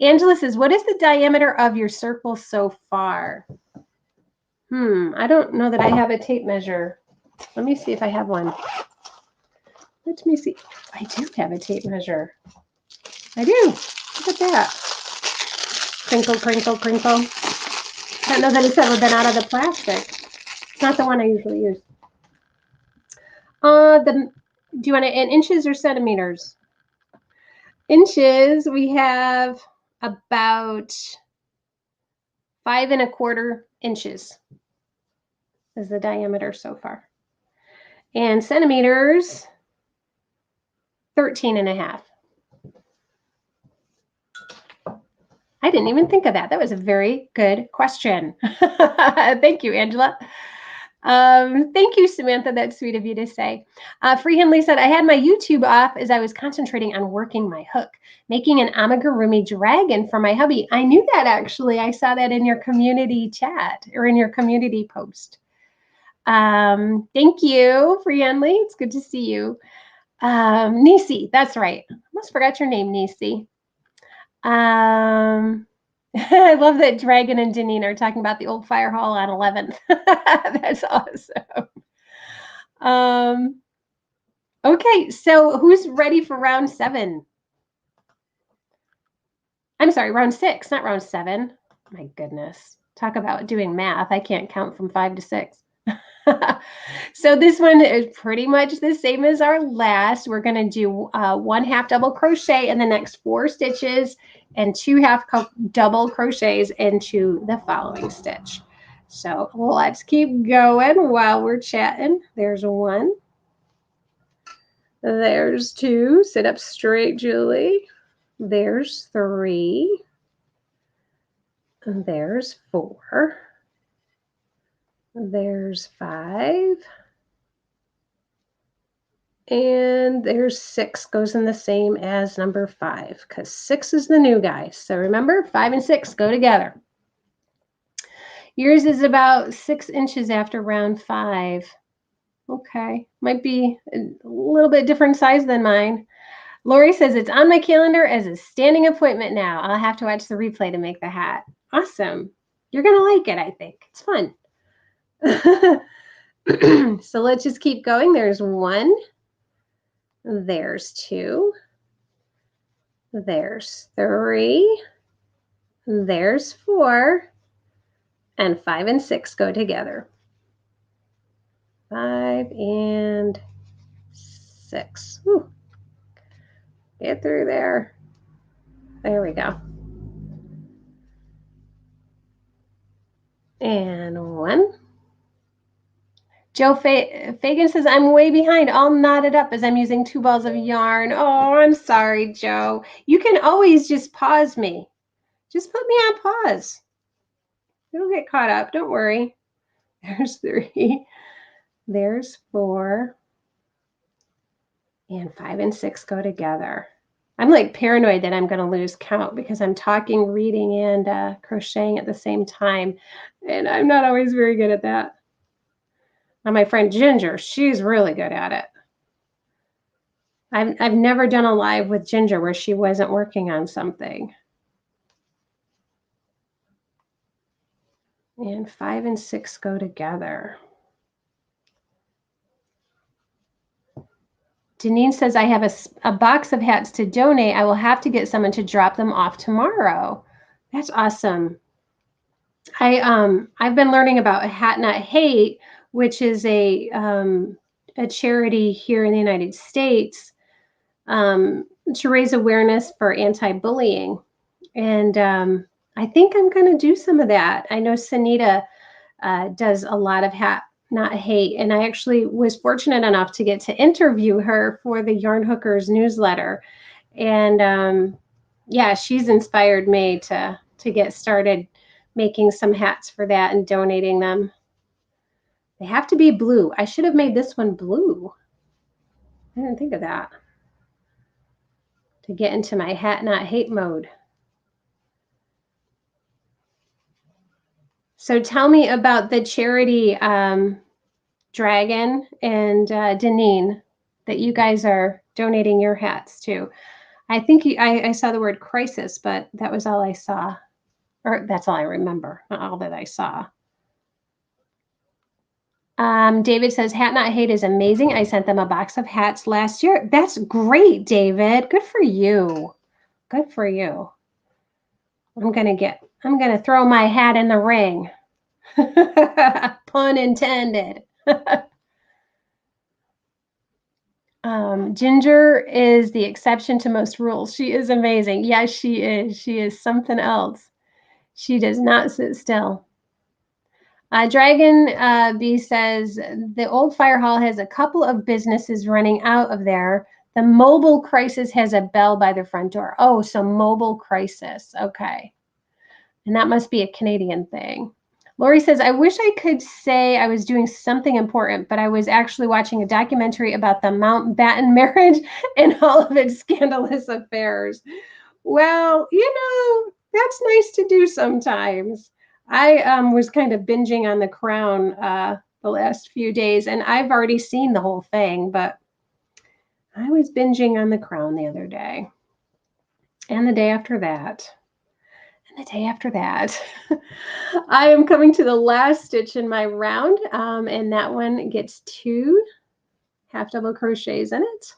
Angela says, what is the diameter of your circle so far? I don't know that I have a tape measure. Let me see if I have one. Let me see. I do have a tape measure. I do. Look at that. Crinkle, crinkle, crinkle. don't know that it's ever been out of the plastic. It's not the one I usually use. Do you want it in inches or centimeters? Inches, we have about 5 1/4 inches is the diameter so far. And centimeters, 13 1/2. I didn't even think of that. That was a very good question. Thank you, Angela. Thank you, Samantha. That's sweet of you to say. Free Henley said, I had my YouTube off as I was concentrating on working my hook, making an amigurumi dragon for my hubby. I knew that, actually. I saw that in your community chat or in your community post. Thank you, Free Henley. It's good to see you. Nisi, that's right. Almost forgot your name, Nisi. I love that Dragon and Janine are talking about the old fire hall on 11th. That's awesome. Okay, so who's ready for round 7? I'm sorry, round 6, not round 7. My goodness. Talk about doing math. I can't count from 5 to 6. So this one is pretty much the same as our last. We're going to do 1 half double crochet in the next 4 stitches and 2 half double crochets into the following stitch. So let's keep going while we're chatting. There's 1. There's 2. Sit up straight, Julie. There's 3. And there's 4. There's 5. And there's 6 goes in the same as number 5 because 6 is the new guy. So remember, 5 and 6 go together. Yours is about 6 inches after round 5. Okay, might be a little bit different size than mine. Lori says it's on my calendar as a standing appointment now. I'll have to watch the replay to make the hat. Awesome. You're going to like it, I think. It's fun. So let's just keep going. There's 1. There's 2. There's 3. There's 4. And 5 and 6 go together. 5 and 6. Whew. Get through there. There we go. And 1. Joe Fagan says, I'm way behind, all knotted up as I'm using 2 balls of yarn. Oh, I'm sorry, Joe. You can always just pause me. Just put me on pause. You'll get caught up. Don't worry. There's 3. There's 4. And 5 and 6 go together. I'm like paranoid that I'm going to lose count because I'm talking, reading, and crocheting at the same time. And I'm not always very good at that. Now, my friend Ginger, she's really good at it. I've never done a live with Ginger where she wasn't working on something. And 5 and 6 go together. Deneen says, I have a box of hats to donate. I will have to get someone to drop them off tomorrow. That's awesome. I've been learning about Hat Not Hate, which is a charity here in the United States to raise awareness for anti-bullying. And I think I'm going to do some of that. I know Sanita does a lot of Hat Not Hate, and I actually was fortunate enough to get to interview her for the Yarn Hookers newsletter. And yeah, she's inspired me to get started making some hats for that and donating them. They have to be blue. I should have made this one blue. I didn't think of that. To get into my Hat Not Hate mode. So tell me about the charity Dragon and Deneen that you guys are donating your hats to. I think I saw the word crisis, but that was all I saw. Or that's all I remember, not all that I saw. David says, Hat Not Hate is amazing. I sent them a box of hats last year. That's great, David. Good for you. Good for you. I'm going to throw my hat in the ring. Pun intended. Ginger is the exception to most rules. She is amazing. Yes, she is. She is something else. She does not sit still. Dragon B says the old fire hall has a couple of businesses running out of there. The mobile crisis has a bell by the front door. Oh, so mobile crisis. Okay. And that must be a Canadian thing. Lori says, I wish I could say I was doing something important, but I was actually watching a documentary about the Mountbatten marriage and all of its scandalous affairs. Well, that's nice to do sometimes. I was kind of binging on The Crown the last few days, and I've already seen the whole thing, but I was binging on The Crown the other day, and the day after that, and the day after that. I am coming to the last stitch in my round, and that one gets 2 half double crochets in it.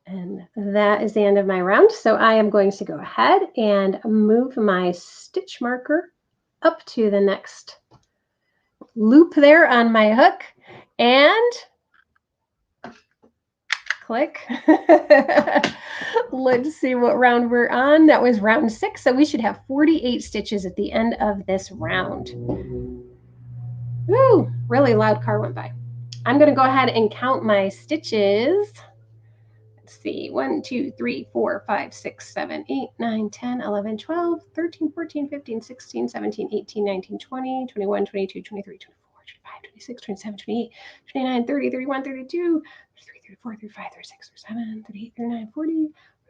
And that is the end of my round. So I am going to go ahead and move my stitch marker up to the next loop there on my hook and click. Let's see what round we're on. That was round 6. So we should have 48 stitches at the end of this round. Woo, really loud car went by. I'm going to go ahead and count my stitches. Let's see, 1, 2, 3, 4, 5, 6, 7, 8, 9, 10, 11, 12, 13, 14, 15, 16, 17, 18, 19, 20, 21, 22, 23, 24, 25, 26, 27, 28, 29, 30, 31, 32, 33, 34, 35, 36, 37, 38, 39, 40,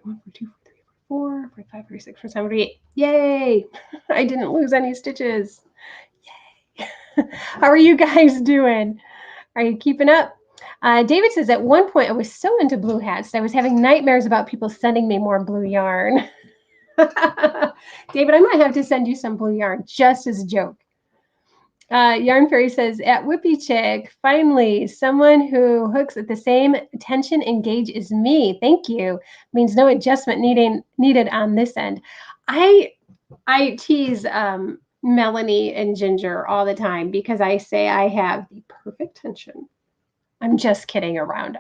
41, 42, 43, 44, 45, 46, 47, 48. Yay! I didn't lose any stitches. Yay! How are you guys doing? Are you keeping up? David says, at one point I was so into blue hats that I was having nightmares about people sending me more blue yarn. David, I might have to send you some blue yarn just as a joke. Yarn Fairy says, at Whippy Chick, finally, someone who hooks at the same tension and gauge as me. Thank you. Means no adjustment needed on this end. I tease Melanie and Ginger all the time because I say I have the perfect tension. I'm just kidding around.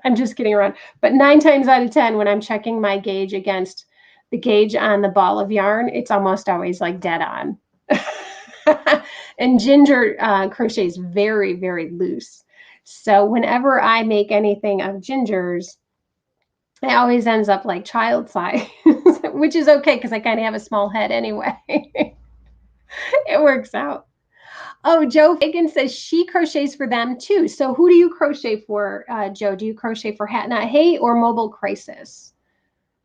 But 9 times out of 10, when I'm checking my gauge against the gauge on the ball of yarn, it's almost always like dead on. And Ginger crochets very, very loose. So whenever I make anything of Ginger's, it always ends up like child size, which is okay because I kind of have a small head anyway. It works out. Oh, Joe Fagan says she crochets for them too. So who do you crochet for, Joe? Do you crochet for Hat Not Hate or Mobile Crisis?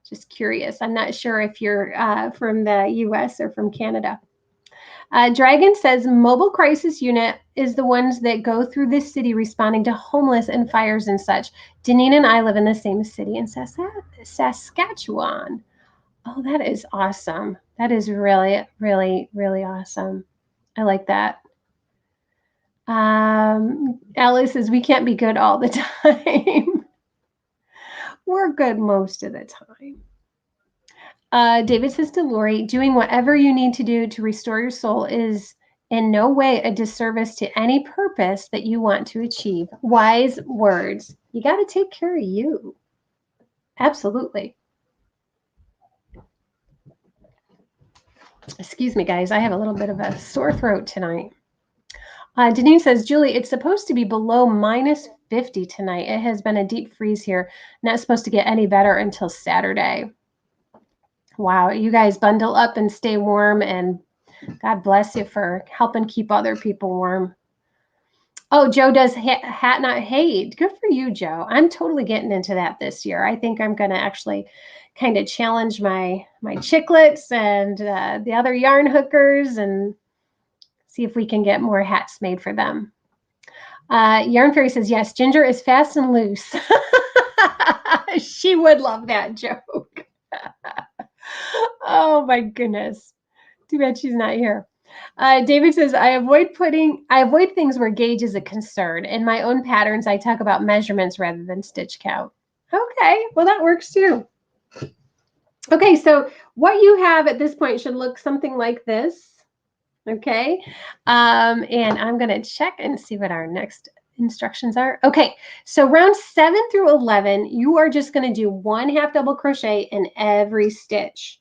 Just curious. I'm not sure if you're from the US or from Canada. Dragon says Mobile Crisis Unit is the ones that go through this city responding to homeless and fires and such. Deneen and I live in the same city in Saskatchewan. Oh, that is awesome. That is really, really, really awesome. I like that. Alice says we can't be good all the time. We're good most of the time. David says to Lori, doing whatever you need to do to restore your soul is in no way a disservice to any purpose that you want to achieve. Wise words. You got to take care of you. Absolutely. Excuse me, guys. I have a little bit of a sore throat tonight. Denise says, Julie, it's supposed to be below -50 tonight. It has been a deep freeze here. Not supposed to get any better until Saturday. Wow, you guys bundle up and stay warm, and God bless you for helping keep other people warm. Oh, Joe does Hat Not Hate. Good for you, Joe. I'm totally getting into that this year. I think I'm going to actually kind of challenge my Chicklettes and the other yarn hookers and see if we can get more hats made for them. Yarn Fairy says, yes, Ginger is fast and loose. She would love that joke. Oh my goodness. Too bad she's not here. David says, I avoid things where gauge is a concern. In my own patterns, I talk about measurements rather than stitch count. Okay, well, that works too. Okay, so what you have at this point should look something like this. Okay. And I'm going to check and see what our next instructions are. Okay. So round 7 through 11, you are just going to do 1 half double crochet in every stitch.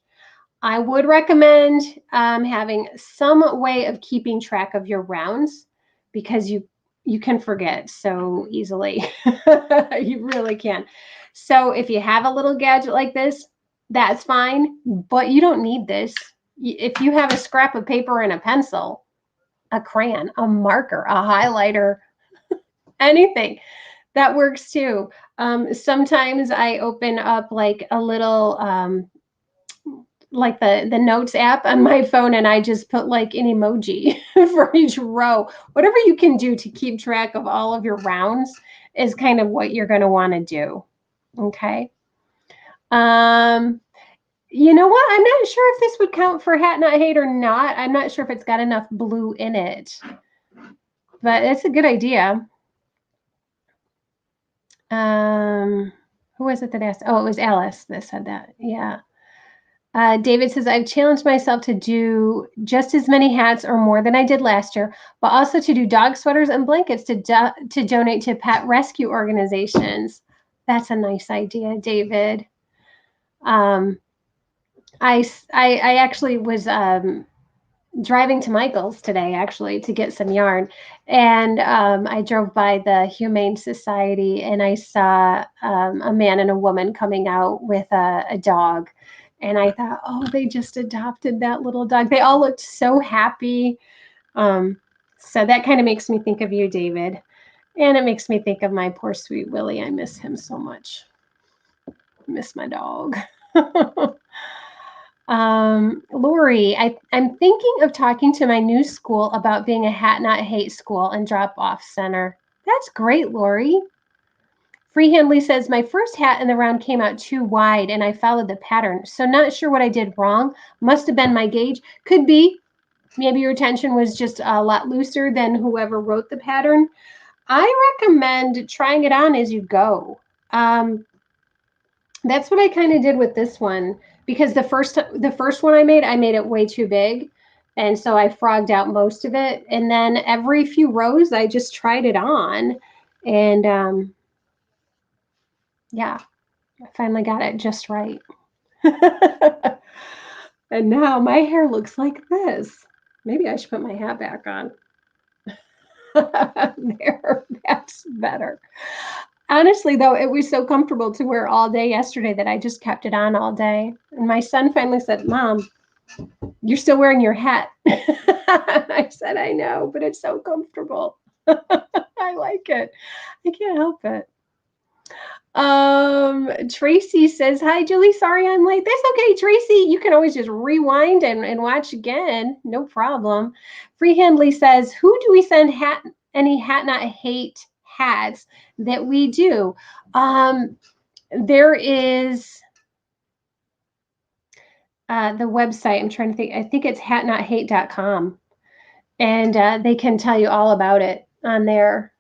I would recommend having some way of keeping track of your rounds because you can forget so easily. You really can. So if you have a little gadget like this, that's fine, but you don't need this. If you have a scrap of paper and a pencil, a crayon, a marker, a highlighter, anything, that works too. Sometimes I open up like a little like the notes app on my phone, and I just put like an emoji for each row. Whatever you can do to keep track of all of your rounds is kind of what you're going to want to do. Okay. You know what? I'm not sure if this would count for hat not hate or not. I'm not sure if it's got enough blue in it, but it's a good idea. Who was it that asked? Oh, it was Alice that said that. Yeah. David says, I've challenged myself to do just as many hats or more than I did last year, but also to do dog sweaters and blankets to donate to pet rescue organizations. That's a nice idea, David. I actually was driving to Michael's today, actually, to get some yarn. And I drove by the Humane Society, and I saw a man and a woman coming out with a dog. And I thought, oh, they just adopted that little dog. They all looked so happy. So that kind of makes me think of you, David. And it makes me think of my poor sweet Willie. I miss him so much. I miss my dog. Lori, I'm thinking of talking to my new school about being a hat not hate school and drop off center. That's great, Lori. Freehandly says, my first hat in the round came out too wide and I followed the pattern. So not sure what I did wrong. Must have been my gauge. Could be. Maybe your tension was just a lot looser than whoever wrote the pattern. I recommend trying it on as you go. That's what I kind of did with this one, because the first one I made it way too big. And so I frogged out most of it. And then every few rows, I just tried it on. And yeah, I finally got it just right. And now my hair looks like this. Maybe I should put my hat back on. There, that's better. Honestly, though, it was so comfortable to wear all day yesterday that I just kept it on all day. And my son finally said, Mom, you're still wearing your hat. I said, I know, but it's so comfortable. I like it. I can't help it. Tracy says, hi, Julie. Sorry I'm late. That's okay, Tracy. You can always just rewind and watch again. No problem. Freehandly says, who do we send any hat not hate hats that we do? There is the website. I'm trying to think. I think it's hatnothate.com. And they can tell you all about it on there.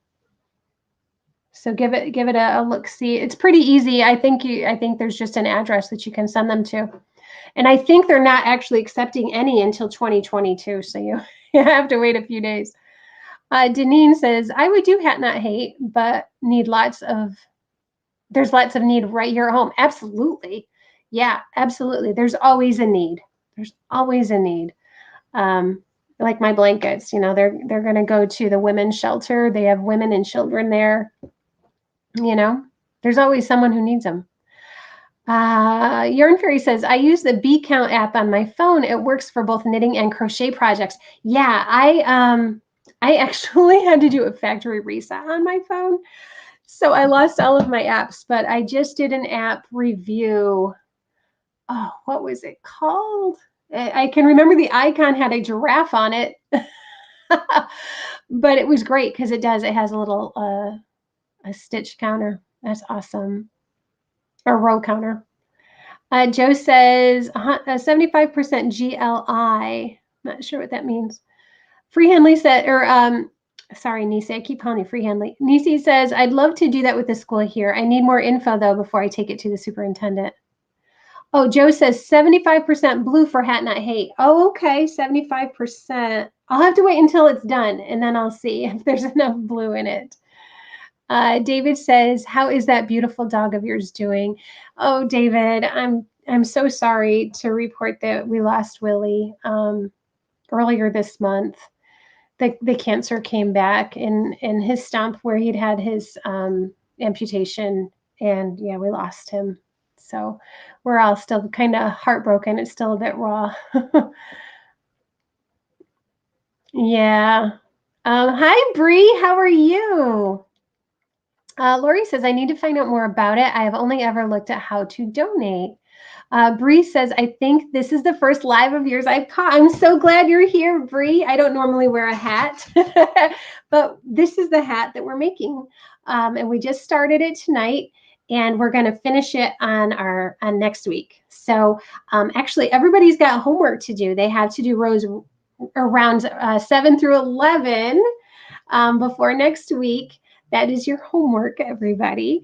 So give it a look. See, it's pretty easy. I think there's just an address that you can send them to, and I think they're not actually accepting any until 2022. So you have to wait a few days. Deneen says, I would do hat not hate, but there's lots of need right here at home. Absolutely, yeah, absolutely. There's always a need. There's always a need. Like my blankets, they're going to go to the women's shelter. They have women and children there. There's always someone who needs them. Yarn Fairy says, I use the Bee Count app on my phone. It works for both knitting and crochet projects. Yeah, I actually had to do a factory reset on my phone. So I lost all of my apps, but I just did an app review. Oh, what was it called? I can remember the icon had a giraffe on it. But it was great because it has a little a stitch counter. That's awesome. Or row counter. Joe says 75% GLI. Not sure what that means. Freehandly said, sorry, Nisi, I keep calling you Freehandly. Nisi says, I'd love to do that with the school here. I need more info though before I take it to the superintendent. Oh, Joe says 75% blue for Hat Not Hate. Oh, okay, 75%. I'll have to wait until it's done, and then I'll see if there's enough blue in it. David says, "How is that beautiful dog of yours doing?" Oh, David, I'm so sorry to report that we lost Willie earlier this month. The cancer came back in his stump where he'd had his amputation, and yeah, we lost him. So we're all still kind of heartbroken. It's still a bit raw. Yeah. Hi, Bree. How are you? Lori says, I need to find out more about it. I have only ever looked at how to donate. Bree says, I think this is the first live of yours I've caught. I'm so glad you're here, Bree. I don't normally wear a hat, but this is the hat that we're making. And we just started it tonight, and we're going to finish it on next week. So actually, everybody's got homework to do. They have to do rounds 7 through 11 before next week. That is your homework, everybody.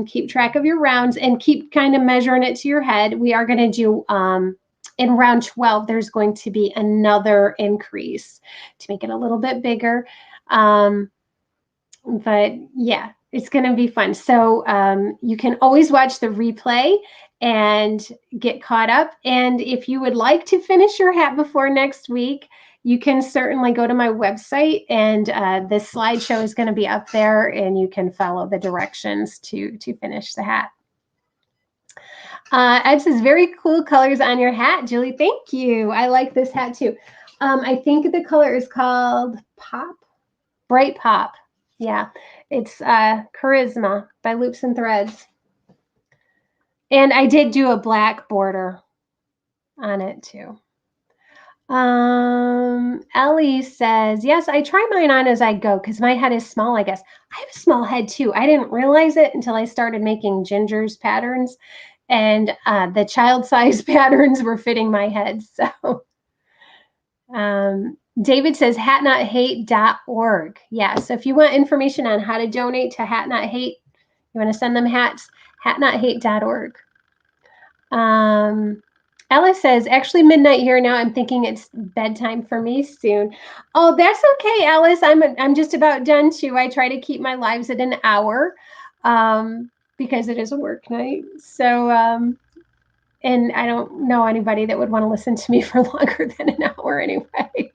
Keep track of your rounds and keep kind of measuring it to your head. We are going to do, in round 12, there's going to be another increase to make it a little bit bigger. But yeah, it's going to be fun. So you can always watch the replay and get caught up. And if you would like to finish your hat before next week, you can certainly go to my website, and this slideshow is going to be up there, and you can follow the directions to finish the hat. Ed says, very cool colors on your hat, Julie. Thank you. I like this hat too. I think the color is called Pop, Bright Pop. Yeah, it's Charisma by Loops and Threads. And I did do a black border on it too. Ellie says, yes, I try mine on as I go because my head is small, I guess. I have a small head too. I didn't realize it until I started making Ginger's patterns, and the child size patterns were fitting my head. So David says hatnothate.org. Yeah, so if you want information on how to donate to Hat Not Hate, you want to send them hats, hatnothate.org. Alice says, actually midnight here now. I'm thinking it's bedtime for me soon. Oh, that's okay, Alice. I'm just about done too. I try to keep my lives at an hour because it is a work night. So, and I don't know anybody that would want to listen to me for longer than an hour anyway.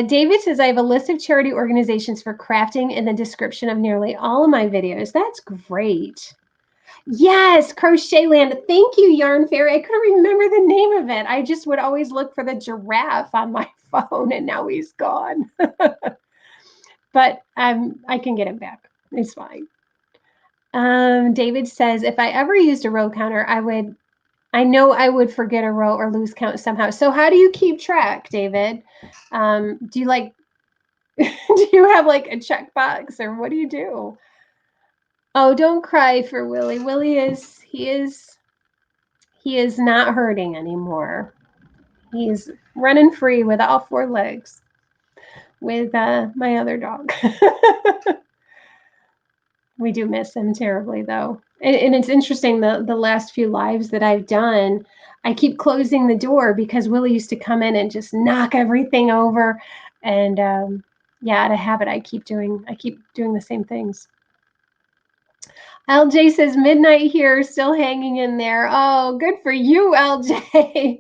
David says, I have a list of charity organizations for crafting in the description of nearly all of my videos. That's great. Yes, Crochetland. Thank you, Yarn Fairy. I couldn't remember the name of it. I just would always look for the giraffe on my phone, and now he's gone. But I can get him back. It's fine. David says, if I ever used a row counter, I know I would forget a row or lose count somehow. So how do you keep track, David? Do you like, do you have like a checkbox, or what do you do? Oh, don't cry for Willie. Willie he is not hurting anymore. He's running free with all 4 legs with my other dog. We do miss him terribly, though. And it's interesting, the last few lives that I've done, I keep closing the door because Willie used to come in and just knock everything over. And yeah, out of habit, I keep doing the same things. LJ says, midnight here, still hanging in there. Oh, good for you, LJ.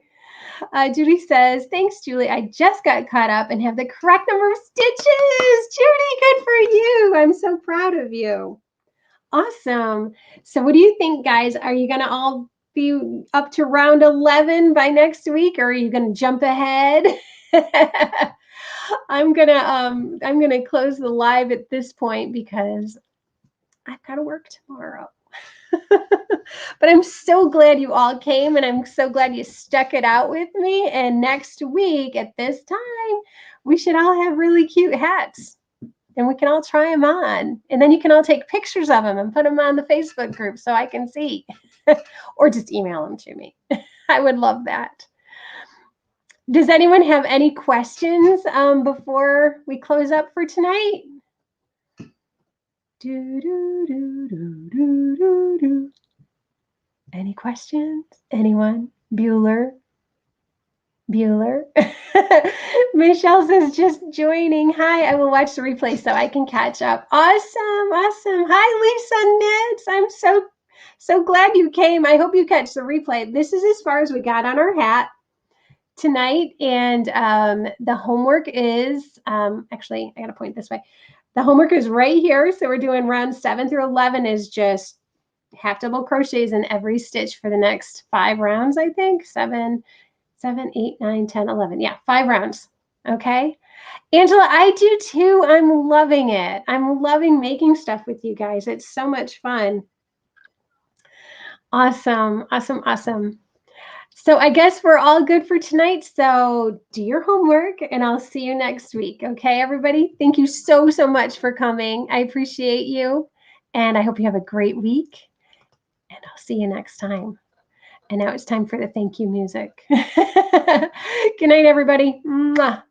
Judy says, thanks, Julie. I just got caught up and have the correct number of stitches. Judy, good for you. I'm so proud of you. Awesome. So what do you think, guys? Are you going to all be up to round 11 by next week, or are you going to jump ahead? I'm going to close the live at this point because I've got to work tomorrow. But I'm so glad you all came, and I'm so glad you stuck it out with me. And next week at this time, we should all have really cute hats, and we can all try them on. And then you can all take pictures of them and put them on the Facebook group so I can see, or just email them to me. I would love that. Does anyone have any questions before we close up for tonight? Do, do, do, do, do, do, do. Any questions? Anyone? Bueller? Michelle says just joining. Hi, I will watch the replay so I can catch up. Awesome. Hi, Lisa Nitz. I'm so glad you came. I hope you catch the replay. This is as far as we got on our hat tonight, and the homework is actually, I gotta point this way. The homework is right here. So we're doing rounds 7 through 11 is just half double crochets in every stitch for the next 5 rounds, I think. 7, 8, 9, 10, 11. Yeah, 5 rounds. Okay. Angela, I do too. I'm loving it. I'm loving making stuff with you guys. It's so much fun. Awesome. So I guess we're all good for tonight. So do your homework and I'll see you next week. Okay, everybody? Thank you so much for coming. I appreciate you. And I hope you have a great week. And I'll see you next time. And now it's time for the thank you music. Good night, everybody. Mwah.